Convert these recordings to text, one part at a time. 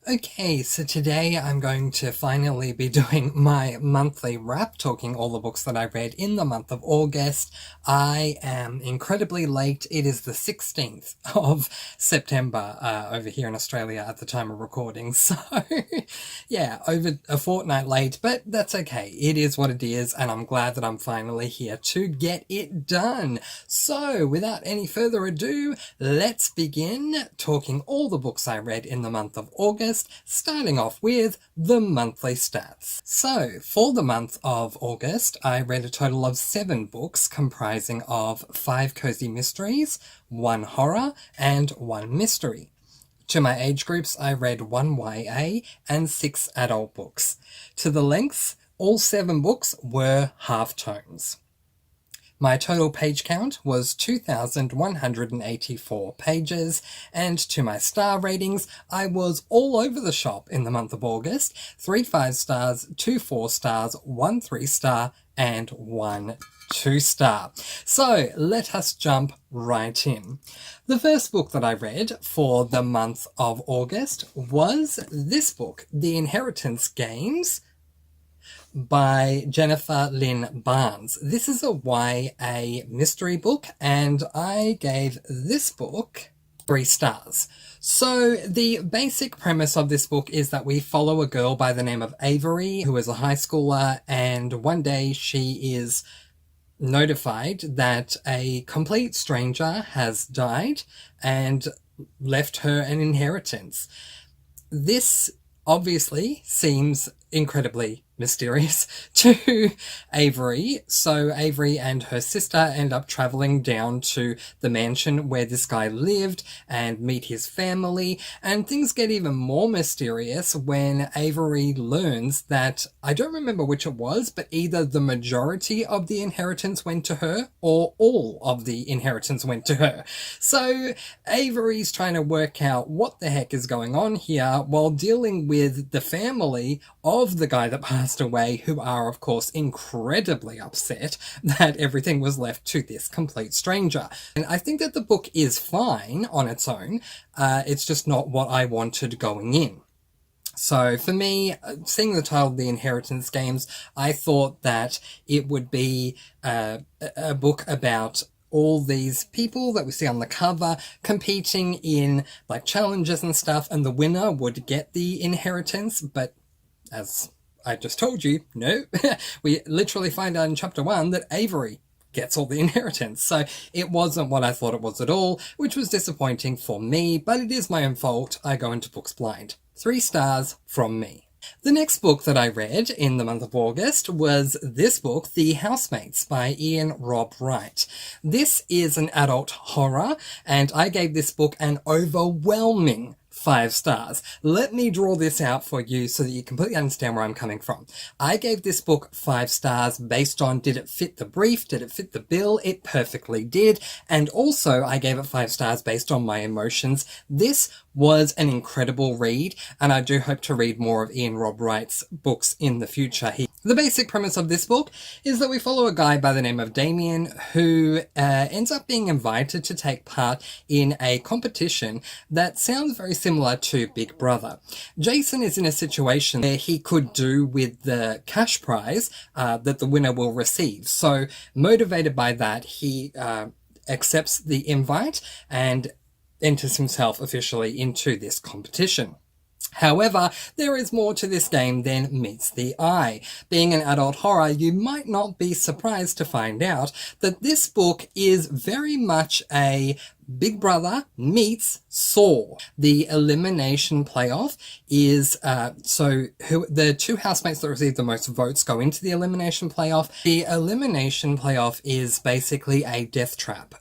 Okay, so today I'm going to finally be doing my monthly wrap, talking all the books that I read in the month of August. I am incredibly late. It is the 16th of September over here in Australia at the time of recording. So, yeah, over a fortnight late, but that's okay. It is what it is, and I'm glad that I'm finally here to get it done. So, without any further ado, let's begin talking all the books I read in the month of August, starting off with the monthly stats. So, for the month of August, I read a total of 7 books comprising of 5 cozy mysteries, 1 horror, and 1 mystery. To my age groups, I read 1 YA and 6 adult books. To the lengths, all 7 books were half-tones. My total page count was 2,184 pages, and to my star ratings, I was all over the shop in the month of August. 3 5-stars, 2 4-stars, 1 3-star, and 1 2-star. So let us jump right in. The first book that I read for the month of August was this book, The Inheritance Games, by Jennifer Lynn Barnes. This is a YA mystery book, and I gave this book 3 stars. So the basic premise of this book is that we follow a girl by the name of Avery, who is a high schooler, and one day she is notified that a complete stranger has died and left her an inheritance. This obviously seems incredibly mysterious to Avery, so Avery and her sister end up traveling down to the mansion where this guy lived and meet his family, and things get even more mysterious when Avery learns that, I don't remember which it was, but either the majority of the inheritance went to her or all of the inheritance went to her. So Avery's trying to work out what the heck is going on here while dealing with the family of the guy that passed away, who are, of course, incredibly upset that everything was left to this complete stranger. And I think that the book is fine on its own. It's just not what I wanted going in. So for me, seeing the title The Inheritance Games, I thought that it would be a book about all these people that we see on the cover competing in like challenges and stuff, and the winner would get the inheritance. But as I just told you, no. We literally find out in chapter 1 that Avery gets all the inheritance. So it wasn't what I thought it was at all, which was disappointing for me, but it is my own fault. I go into books blind. 3 stars from me. The next book that I read in the month of August was this book, The Housemates by Ian Rob Wright. This is an adult horror, and I gave this book an overwhelming 5 stars. Let me draw this out for you so that you completely understand where I'm coming from. I gave this book 5 stars based on, did it fit the brief? Did it fit the bill? It perfectly did. And also I gave it 5 stars based on my emotions. This was an incredible read, and I do hope to read more of Ian Rob Wright's books in the future. The basic premise of this book is that we follow a guy by the name of Damien who ends up being invited to take part in a competition that sounds very similar to Big Brother. Jason is in a situation where he could do with the cash prize that the winner will receive. So motivated by that, he accepts the invite and enters himself officially into this competition. However, there is more to this game than meets the eye. Being an adult horror, you might not be surprised to find out that this book is very much a Big Brother meets Saw. The elimination playoff is, the 2 housemates that receive the most votes go into the elimination playoff. The elimination playoff is basically a death trap.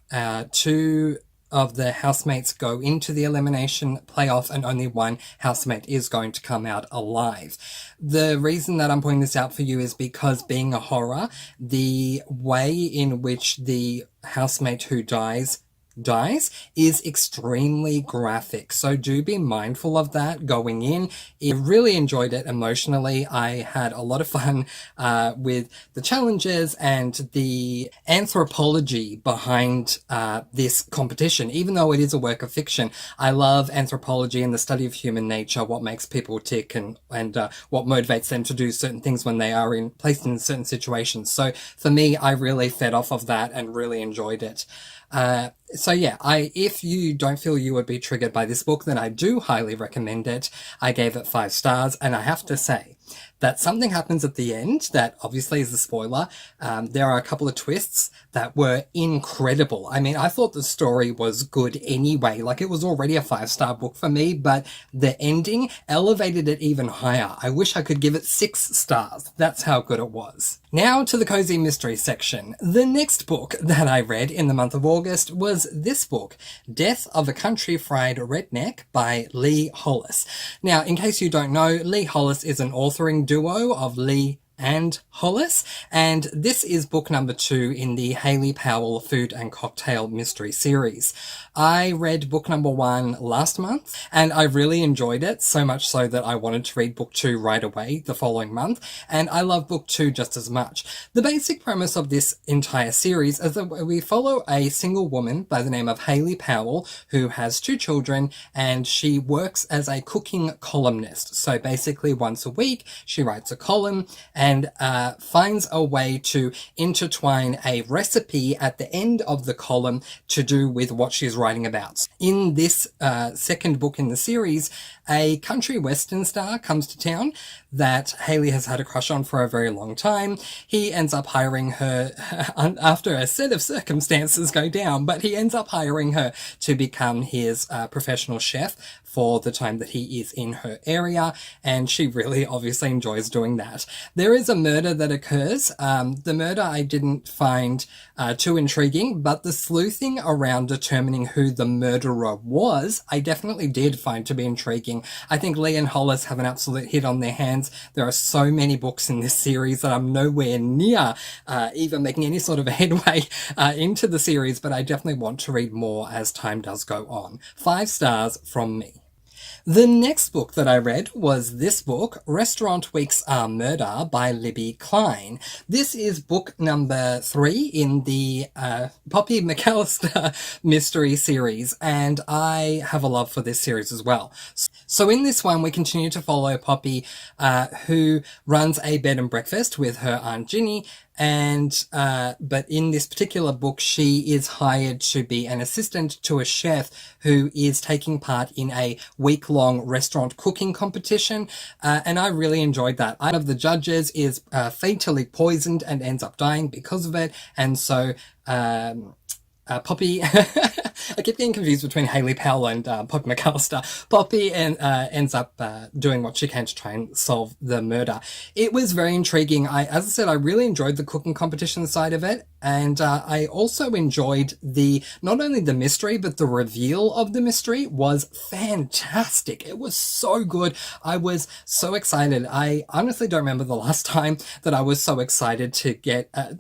2 of the housemates go into the elimination playoff, and only 1 housemate is going to come out alive. The reason that I'm pointing this out for you is because, being a horror, the way in which the housemate who dies dies is extremely graphic, so do be mindful of that going in. I really enjoyed it emotionally. I had a lot of fun with the challenges and the anthropology behind this competition. Even though it is a work of fiction, I love anthropology and the study of human nature, what makes people tick, and what motivates them to do certain things when they are placed in certain situations. So for me, I really fed off of that and really enjoyed it. So yeah, if you don't feel you would be triggered by this book, then I do highly recommend it. I gave it 5 stars, and I have to say that something happens at the end that obviously is a spoiler. There are a couple of twists that were incredible. I mean, I thought the story was good anyway. Like, it was already a 5-star book for me, but the ending elevated it even higher. I wish I could give it 6 stars. That's how good it was. Now to the cozy mystery section. The next book that I read in the month of August was this book, Death of a Country Fried Redneck by Lee Hollis. Now, in case you don't know, Lee Hollis is an authoring duo of Lee and Hollis, and this is book number 2 in the Hayley Powell Food and Cocktail Mystery Series. I read book number 1 last month, and I really enjoyed it, so much so that I wanted to read book 2 right away the following month, and I love book 2 just as much. The basic premise of this entire series is that we follow a single woman by the name of Hayley Powell, who has 2 children, and she works as a cooking columnist. So basically once a week, she writes a column and finds a way to intertwine a recipe at the end of the column to do with what she's writing about. In this second book in the series, a country western star comes to town that Hayley has had a crush on for a very long time. He ends up hiring her after a set of circumstances go down, but he ends up hiring her to become his professional chef for the time that he is in her area, and she really obviously enjoys doing that. There is a murder that occurs. The murder I didn't find too intriguing, but the sleuthing around determining who the murderer was, I definitely did find to be intriguing. I think Lee and Hollis have an absolute hit on their hands. There are so many books in this series that I'm nowhere near even making any sort of a headway into the series, but I definitely want to read more as time does go on. 5 stars from me. The next book that I read was this book, Restaurant Weeks Are Murder by Libby Klein. This is book number 3 in the Poppy McAllister mystery series, and I have a love for this series as well. So in this one, we continue to follow Poppy, who runs a bed and breakfast with her Aunt Ginny, and but in this particular book, she is hired to be an assistant to a chef who is taking part in a week-long restaurant cooking competition, and I really enjoyed that. One of the judges is fatally poisoned and ends up dying because of it, and so Poppy, I keep getting confused between Hayley Powell and Poppy McAllister. Poppy ends up doing what she can to try and solve the murder. It was very intriguing. As I said, I really enjoyed the cooking competition side of it, and I also enjoyed not only the mystery, but the reveal of the mystery was fantastic. It was so good. I was so excited. I honestly don't remember the last time that I was so excited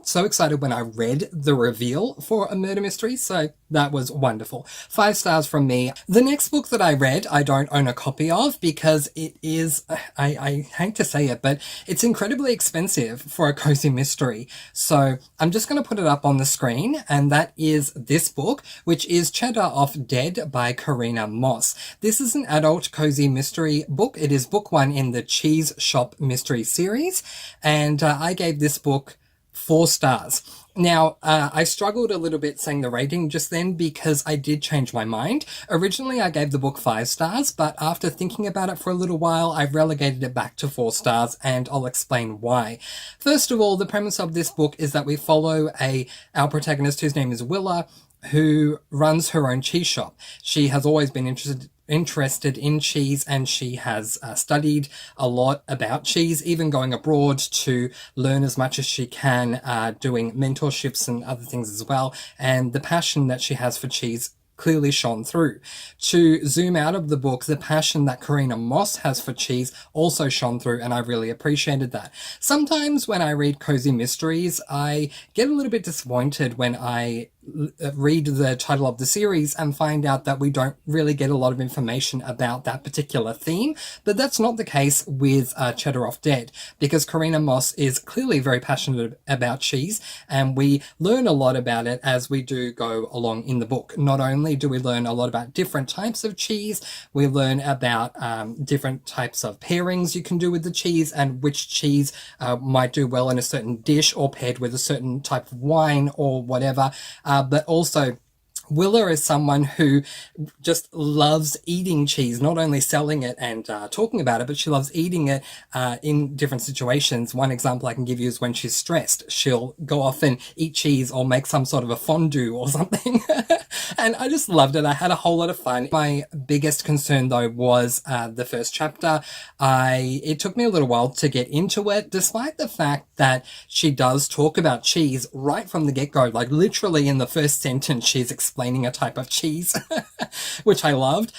so excited when I read the reveal for a murder mystery. So that was wonderful. 5 stars from me. The next book that I read, I don't own a copy of because it is, I hate to say it, but it's incredibly expensive for a cozy mystery. So I'm just going to put it up on the screen, and that is this book, which is Cheddar Off Dead by Karina Moss. This is an adult cozy mystery book. It is book 1 in the Cheese Shop mystery series, and I gave this book 4 stars. Now, I struggled a little bit saying the rating just then because I did change my mind. Originally, I gave the book 5 stars, but after thinking about it for a little while, I've relegated it back to 4 stars, and I'll explain why. First of all, the premise of this book is that we follow our protagonist, whose name is Willa, who runs her own cheese shop. She has always been interested in cheese, and she has studied a lot about cheese, even going abroad to learn as much as she can, doing mentorships and other things as well. And the passion that she has for cheese clearly shone through. To zoom out of the book, the passion that Karina Moss has for cheese also shone through, and I really appreciated that. Sometimes when I read cozy mysteries, I get a little bit disappointed when I read the title of the series and find out that we don't really get a lot of information about that particular theme. But that's not the case with Cheddar Off Dead, because Karina Moss is clearly very passionate about cheese, and we learn a lot about it as we do go along in the book. Not only do we learn a lot about different types of cheese, we learn about different types of pairings you can do with the cheese, and which cheese might do well in a certain dish or paired with a certain type of wine or whatever. But also, Willa is someone who just loves eating cheese, not only selling it and talking about it, but she loves eating it in different situations. One example I can give you is when she's stressed. She'll go off and eat cheese or make some sort of a fondue or something. And I just loved it. I had a whole lot of fun. My biggest concern, though, was the first chapter. It took me a little while to get into it, despite the fact that she does talk about cheese right from the get-go. Like, literally in the first sentence, she's explaining a type of cheese, which I loved.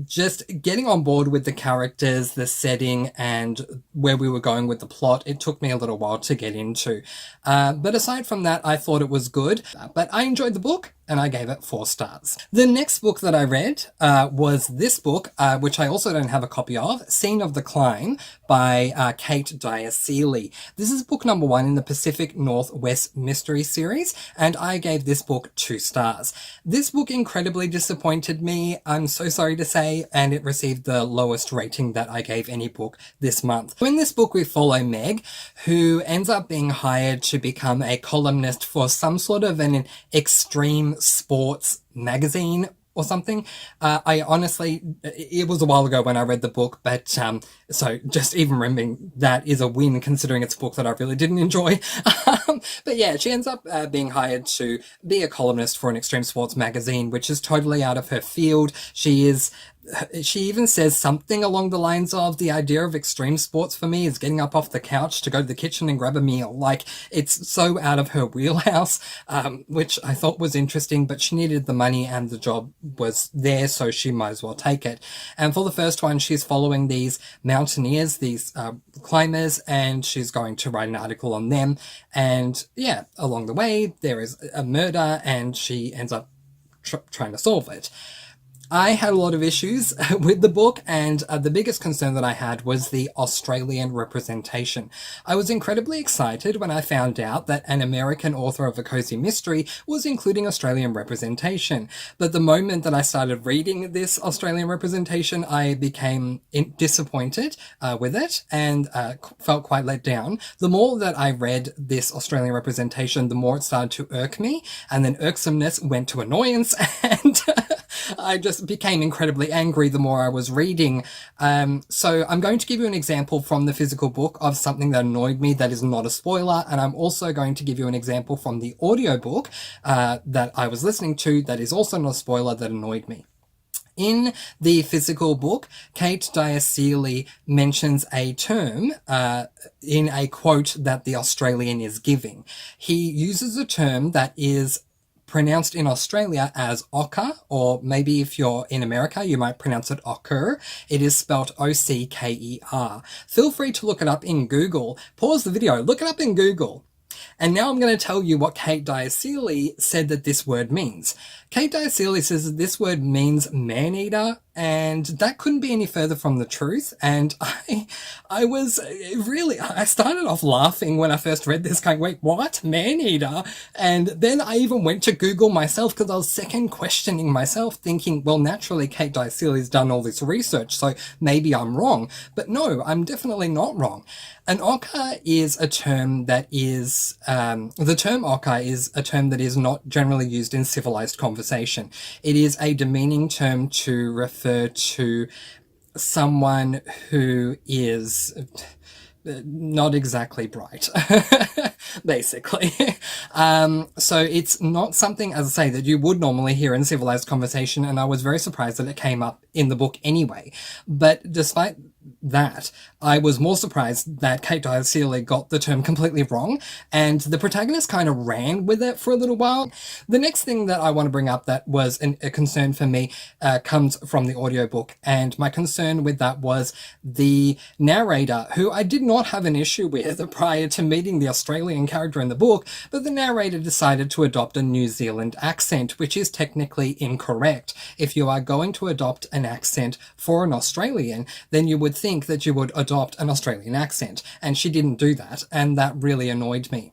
Just getting on board with the characters, the setting, and where we were going with the plot, it took me a little while to get into. But aside from that, I thought it was good. But I enjoyed the book, and I gave it 4 stars. The next book that I read was this book, which I also don't have a copy of, Scene of the Climb by Kate Dyer Seeley. This is book number 1 in the Pacific Northwest Mystery series, and I gave this book 2 stars. This book incredibly disappointed me, I'm so sorry to say, and it received the lowest rating that I gave any book this month. In this book, we follow Meg, who ends up being hired to become a columnist for some sort of an extreme sports magazine or something. I honestly, it was a while ago when I read the book, but so just even remembering that is a win, considering it's a book that I really didn't enjoy. But yeah, she ends up being hired to be a columnist for an extreme sports magazine, which is totally out of her field. She even says something along the lines of, the idea of extreme sports for me is getting up off the couch to go to the kitchen and grab a meal. Like, it's so out of her wheelhouse, which I thought was interesting, but she needed the money and the job was there, so she might as well take it. And for the first one, she's following these mountaineers, these climbers, and she's going to write an article on them. And yeah, along the way, there is a murder, and she ends up trying to solve it. I had a lot of issues with the book, and the biggest concern that I had was the Australian representation. I was incredibly excited when I found out that an American author of a cozy mystery was including Australian representation. But the moment that I started reading this Australian representation, I became disappointed with it and felt quite let down. The more that I read this Australian representation, the more it started to irk me, and then irksomeness went to annoyance, and I just became incredibly angry the more I was reading. So I'm going to give you an example from the physical book of something that annoyed me that is not a spoiler, and I'm also going to give you an example from the audiobook that I was listening to that is also not a spoiler that annoyed me. In the physical book, Kate Dyer Seeley mentions a term in a quote that the Australian is giving. He uses a term that is pronounced in Australia as ochre, or maybe if you're in America, you might pronounce it ochre. It is spelt O-C-K-E-R. Feel free to look it up in Google. Pause the video, look it up in Google. And now I'm going to tell you what Kate Dyer Seeley said that this word means. Kate Dyer Seeley says that this word means man-eater, and that couldn't be any further from the truth. And I was really, I started off laughing when I first read this, going, wait, what? Man-eater? And then I even went to Google myself because I was second questioning myself, thinking, well, naturally Kate Dyer Seeley's done all this research, so maybe I'm wrong. But no, I'm definitely not wrong. An ochre is a term that is, the term ochre is a term that is not generally used in civilized conversation. It is a demeaning term to refer to someone who is not exactly bright, basically. So it's not something, as I say, that you would normally hear in civilized conversation, and I was very surprised that it came up in the book anyway. But despite that, I was more surprised that Kate Diacelia got the term completely wrong, and the protagonist kind of ran with it for a little while. The next thing that I want to bring up that was a concern for me comes from the audiobook, and my concern with that was the narrator, who I did not have an issue with prior to meeting the Australian character in the book, but the narrator decided to adopt a New Zealand accent, which is technically incorrect. If you are going to adopt an accent for an Australian, then you would think that you would adopt an Australian accent, and she didn't do that, and that really annoyed me.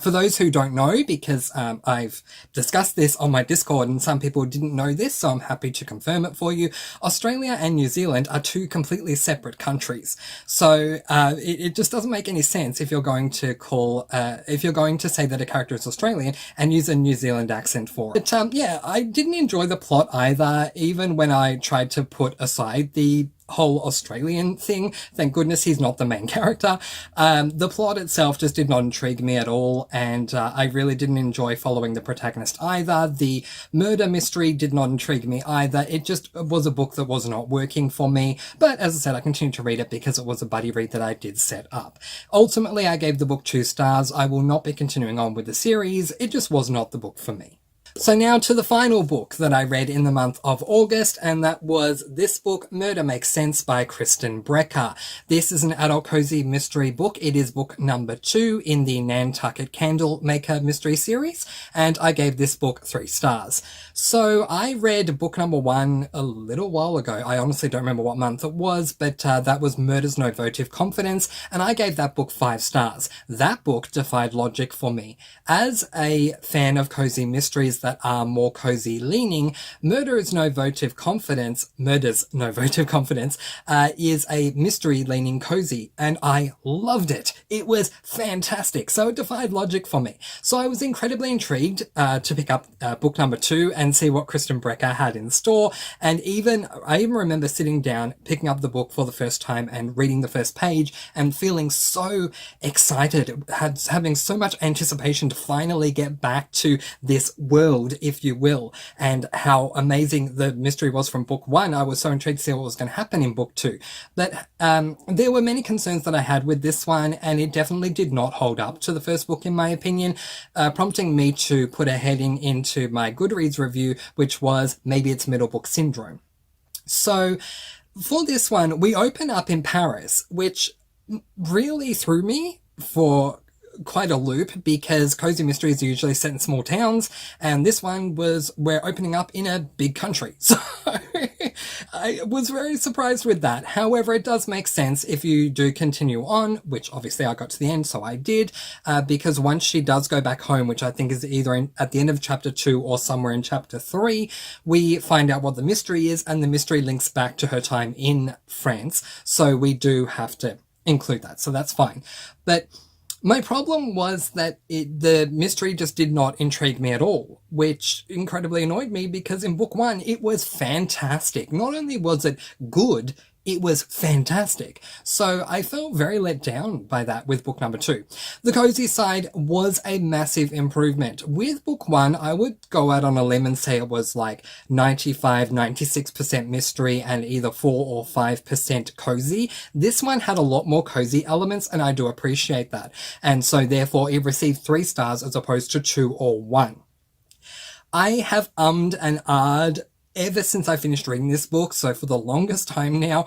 For those who don't know, because I've discussed this on my Discord and some people didn't know this, so I'm happy to confirm it for you, Australia and New Zealand are two completely separate countries. So it just doesn't make any sense if you're going to say that a character is Australian and use a New Zealand accent for it. But yeah, I didn't enjoy the plot either, even when I tried to put aside the whole Australian thing. Thank goodness he's not the main character. The plot itself just did not intrigue me at all, and I really didn't enjoy following the protagonist either. The murder mystery did not intrigue me either. It just was a book that was not working for me, but as I said, I continued to read it because it was a buddy read that I did set up. Ultimately, I gave the book 2 stars. I will not be continuing on with the series. It just was not the book for me. So now to the final book that I read in the month of August, and that was this book, Murder Makes Sense by Kristen Brecker. This is an adult cozy mystery book. It is book number 2 in the Nantucket Candlemaker mystery series, and I gave this book 3 stars. So I read book number 1 a little while ago. I honestly don't remember what month it was, but that was Murder's No Vote of Confidence, and I gave that book 5 stars. That book defied logic for me. As a fan of cozy mysteries that are more cozy leaning, Murder's No Vote of Confidence is a mystery leaning cozy, and I loved it. It was fantastic, so it defied logic for me. So I was incredibly intrigued to pick up book number 2 and see what Kristen Brecker had in store, and I even remember sitting down, picking up the book for the first time and reading the first page and feeling so excited, having so much anticipation to finally get back to this world, if you will, and how amazing the mystery was from book 1. I was so intrigued to see what was going to happen in book 2. But there were many concerns that I had with this one, and it definitely did not hold up to the first book in my opinion, prompting me to put a heading into my Goodreads review, which was maybe it's middle book syndrome. So for this one, we open up in Paris, which really threw me for quite a loop, because cozy mysteries are usually set in small towns, and this one we're opening up in a big country. So I was very surprised with that. However, it does make sense if you do continue on, which obviously I got to the end, so I did, because once she does go back home, which I think is either at the end of chapter 2 or somewhere in chapter 3, we find out what the mystery is, and the mystery links back to her time in France, so we do have to include that, so that's fine. But my problem was that the mystery just did not intrigue me at all, which incredibly annoyed me, because in book 1 it was fantastic. Not only was it good, it was fantastic. So I felt very let down by that with book number 2. The cozy side was a massive improvement. With book 1, I would go out on a limb and say it was like 95-96% mystery and either 4 or 5% cozy. This one had a lot more cozy elements, and I do appreciate that. And so therefore it received 3 stars as opposed to 2 or 1. I have ummed and ahed ever since I finished reading this book, so for the longest time now,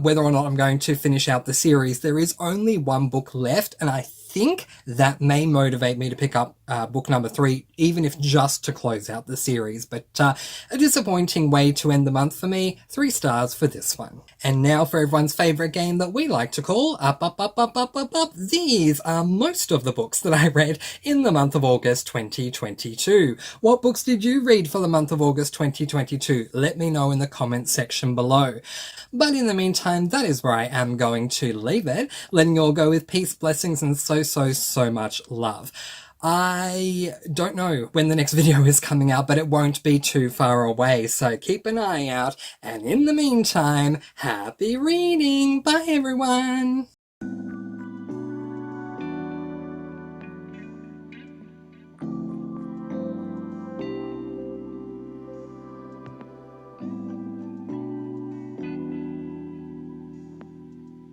whether or not I'm going to finish out the series. There is only 1 book left, and I think that may motivate me to pick up book number 3, even if just to close out the series. But a disappointing way to end the month for me. 3 stars for this one. And now for everyone's favourite game that we like to call Up, Up, Up, Up, Up, Up, Up. These are most of the books that I read in the month of August 2022. What books did you read for the month of August 2022? Let me know in the comments section below. But in the meantime, that is where I am going to leave it, letting you all go with peace, blessings, and so much love. I don't know when the next video is coming out, but it won't be too far away, so keep an eye out. And in the meantime, happy reading! Bye everyone!